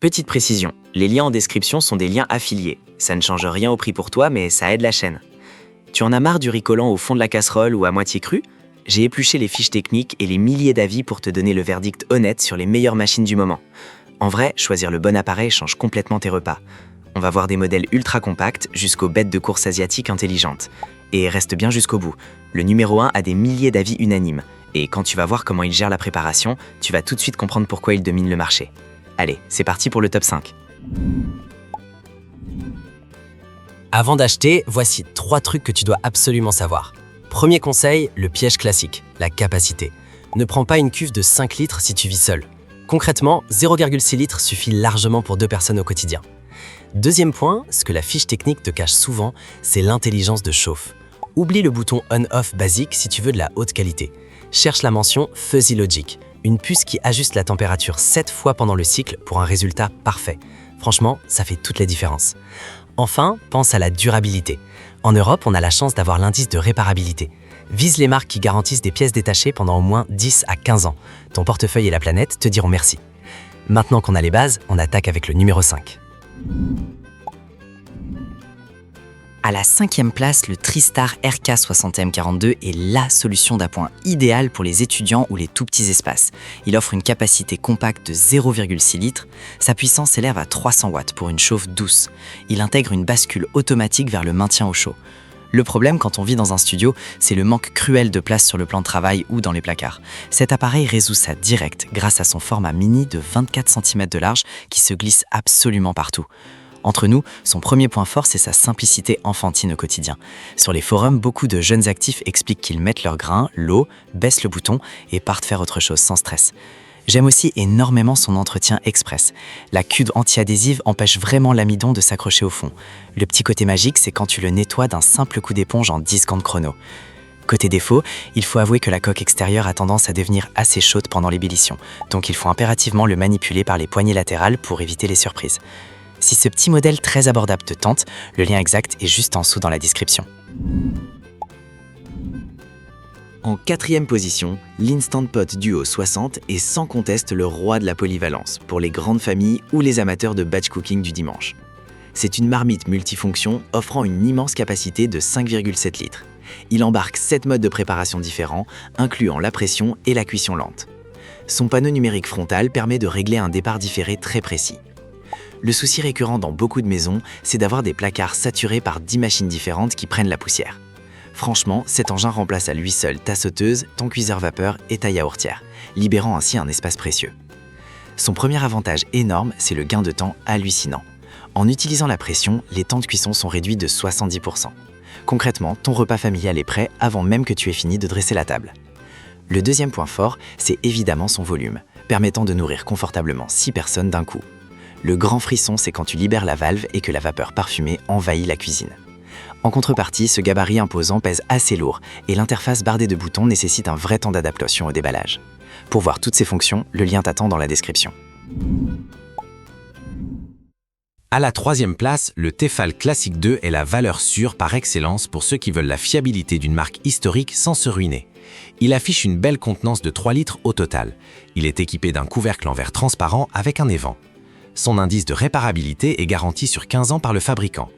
Petite précision, les liens en description sont des liens affiliés. Ça ne change rien au prix pour toi, mais ça aide la chaîne. Tu en as marre du riz collant au fond de la casserole ou à moitié cru? J'ai épluché les fiches techniques et les milliers d'avis pour te donner le verdict honnête sur les meilleures machines du moment. En vrai, choisir le bon appareil change complètement tes repas. On va voir des modèles ultra compacts jusqu'aux bêtes de course asiatiques intelligentes. Et reste bien jusqu'au bout. Le numéro 1 a des milliers d'avis unanimes. Et quand tu vas voir comment il gère la préparation, tu vas tout de suite comprendre pourquoi il domine le marché. Allez, c'est parti pour le top 5. Avant d'acheter, voici 3 trucs que tu dois absolument savoir. Premier conseil, le piège classique, la capacité. Ne prends pas une cuve de 5 litres si tu vis seul. Concrètement, 0,6 litres suffit largement pour 2 personnes au quotidien. Deuxième point, ce que la fiche technique te cache souvent, c'est l'intelligence de chauffe. Oublie le bouton on-off basique si tu veux de la haute qualité. Cherche la mention Fuzzy Logic, une puce qui ajuste la température 7 fois pendant le cycle pour un résultat parfait. Franchement, ça fait toute la différence. Enfin, pense à la durabilité. En Europe, on a la chance d'avoir l'indice de réparabilité. Vise les marques qui garantissent des pièces détachées pendant au moins 10 à 15 ans. Ton portefeuille et la planète te diront merci. Maintenant qu'on a les bases, on attaque avec le numéro 5. À la 5e place, le TriStar RK60M42 est la solution d'appoint idéale pour les étudiants ou les tout petits espaces. Il offre une capacité compacte de 0,6 litres. Sa puissance s'élève à 300 watts pour une chauffe douce. Il intègre une bascule automatique vers le maintien au chaud. Le problème quand on vit dans un studio, c'est le manque cruel de place sur le plan de travail ou dans les placards. Cet appareil résout ça direct grâce à son format mini de 24 cm de large qui se glisse absolument partout. Entre nous, son premier point fort, c'est sa simplicité enfantine au quotidien. Sur les forums, beaucoup de jeunes actifs expliquent qu'ils mettent leur grain, l'eau, baissent le bouton et partent faire autre chose sans stress. J'aime aussi énormément son entretien express. La cuve anti-adhésive empêche vraiment l'amidon de s'accrocher au fond. Le petit côté magique, c'est quand tu le nettoies d'un simple coup d'éponge en 10 secondes chrono. Côté défaut, il faut avouer que la coque extérieure a tendance à devenir assez chaude pendant l'ébullition, donc il faut impérativement le manipuler par les poignées latérales pour éviter les surprises. Si ce petit modèle très abordable te tente, le lien exact est juste en dessous dans la description. En 4e position, l'Instant Pot Duo 60 est sans conteste le roi de la polyvalence pour les grandes familles ou les amateurs de batch cooking du dimanche. C'est une marmite multifonction offrant une immense capacité de 5,7 litres. Il embarque 7 modes de préparation différents, incluant la pression et la cuisson lente. Son panneau numérique frontal permet de régler un départ différé très précis. Le souci récurrent dans beaucoup de maisons, c'est d'avoir des placards saturés par 10 machines différentes qui prennent la poussière. Franchement, cet engin remplace à lui seul ta sauteuse, ton cuiseur vapeur et ta yaourtière, libérant ainsi un espace précieux. Son premier avantage énorme, c'est le gain de temps hallucinant. En utilisant la pression, les temps de cuisson sont réduits de 70%. Concrètement, ton repas familial est prêt avant même que tu aies fini de dresser la table. Le deuxième point fort, c'est évidemment son volume, permettant de nourrir confortablement 6 personnes d'un coup. Le grand frisson, c'est quand tu libères la valve et que la vapeur parfumée envahit la cuisine. En contrepartie, ce gabarit imposant pèse assez lourd et l'interface bardée de boutons nécessite un vrai temps d'adaptation au déballage. Pour voir toutes ces fonctions, le lien t'attend dans la description. À la 3e place, le Tefal Classic 2 est la valeur sûre par excellence pour ceux qui veulent la fiabilité d'une marque historique sans se ruiner. Il affiche une belle contenance de 3 litres au total. Il est équipé d'un couvercle en verre transparent avec un évent. Son indice de réparabilité est garanti sur 15 ans par le fabricant.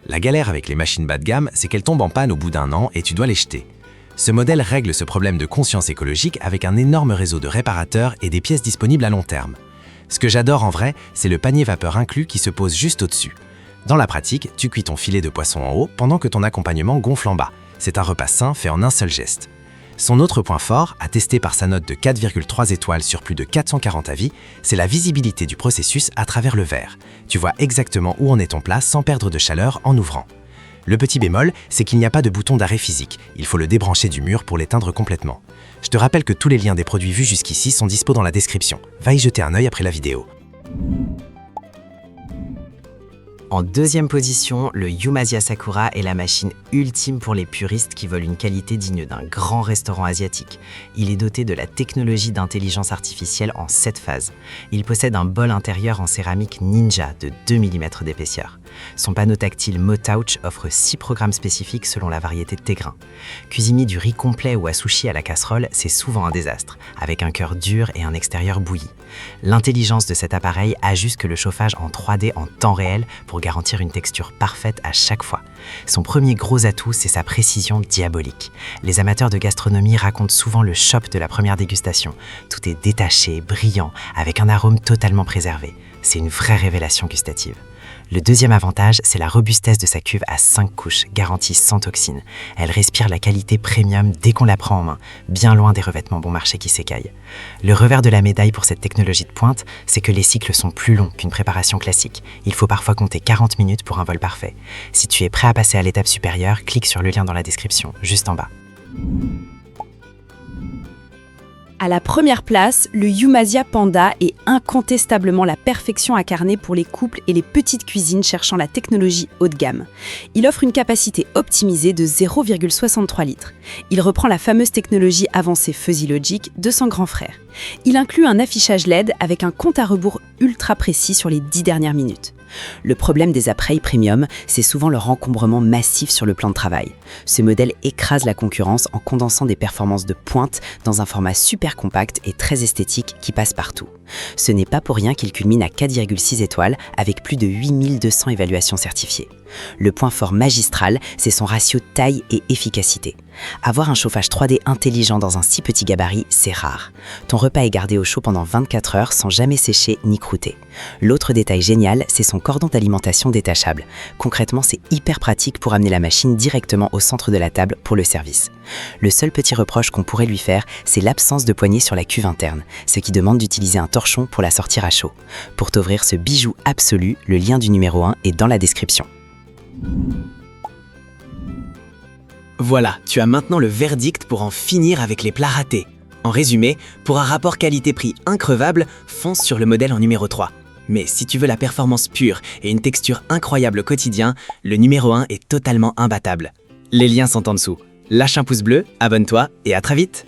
La galère avec les machines bas de gamme, c'est qu'elles tombent en panne au bout d'1 an et tu dois les jeter. Ce modèle règle ce problème de conscience écologique avec un énorme réseau de réparateurs et des pièces disponibles à long terme. Ce que j'adore en vrai, c'est le panier vapeur inclus qui se pose juste au-dessus. Dans la pratique, tu cuis ton filet de poisson en haut pendant que ton accompagnement gonfle en bas. C'est un repas sain fait en un seul geste. Son autre point fort, attesté par sa note de 4,3 étoiles sur plus de 440 avis, c'est la visibilité du processus à travers le verre. Tu vois exactement où en est ton plat sans perdre de chaleur en ouvrant. Le petit bémol, c'est qu'il n'y a pas de bouton d'arrêt physique. Il faut le débrancher du mur pour l'éteindre complètement. Je te rappelle que tous les liens des produits vus jusqu'ici sont dispo dans la description. Va y jeter un œil après la vidéo. En 2e position, le Yumasia Sakura est la machine ultime pour les puristes qui veulent une qualité digne d'un grand restaurant asiatique. Il est doté de la technologie d'intelligence artificielle en 7 phases. Il possède un bol intérieur en céramique Ninja de 2 mm d'épaisseur. Son panneau tactile MoTouch offre 6 programmes spécifiques selon la variété de tes grains. Cuisiner du riz complet ou à sushi à la casserole, c'est souvent un désastre, avec un cœur dur et un extérieur bouilli. L'intelligence de cet appareil ajuste le chauffage en 3D en temps réel pour garantir une texture parfaite à chaque fois. Son premier gros atout, c'est sa précision diabolique. Les amateurs de gastronomie racontent souvent le chop de la première dégustation. Tout est détaché, brillant, avec un arôme totalement préservé. C'est une vraie révélation gustative. Le deuxième avantage, c'est la robustesse de sa cuve à 5 couches, garantie sans toxines. Elle respire la qualité premium dès qu'on la prend en main, bien loin des revêtements bon marché qui s'écaillent. Le revers de la médaille pour cette technologie de pointe, c'est que les cycles sont plus longs qu'une préparation classique. Il faut parfois compter 40 minutes pour un vol parfait. Si tu es prêt à passer à l'étape supérieure, clique sur le lien dans la description, juste en bas. À la première place, le Humasia Panda est incontestablement la perfection incarnée pour les couples et les petites cuisines cherchant la technologie haut de gamme. Il offre une capacité optimisée de 0,63 litres. Il reprend la fameuse technologie avancée Fuzzy Logic de son grand frère. Il inclut un affichage LED avec un compte à rebours ultra précis sur les 10 dernières minutes. Le problème des appareils premium, c'est souvent leur encombrement massif sur le plan de travail. Ce modèle écrase la concurrence en condensant des performances de pointe dans un format super compact et très esthétique qui passe partout. Ce n'est pas pour rien qu'il culmine à 4,6 étoiles avec plus de 8200 évaluations certifiées. Le point fort magistral, c'est son ratio taille et efficacité. Avoir un chauffage 3D intelligent dans un si petit gabarit, c'est rare. Ton repas est gardé au chaud pendant 24 heures sans jamais sécher ni croûter. L'autre détail génial, c'est son cordon d'alimentation détachable. Concrètement, c'est hyper pratique pour amener la machine directement au centre de la table pour le service. Le seul petit reproche qu'on pourrait lui faire, c'est l'absence de poignée sur la cuve interne, ce qui demande d'utiliser un torchon pour la sortir à chaud. Pour t'offrir ce bijou absolu, le lien du numéro 1 est dans la description. Voilà, tu as maintenant le verdict pour en finir avec les plats ratés. En résumé, pour un rapport qualité-prix increvable, fonce sur le modèle en numéro 3. Mais si tu veux la performance pure et une texture incroyable au quotidien, le numéro 1 est totalement imbattable. Les liens sont en dessous. Lâche un pouce bleu, abonne-toi et à très vite!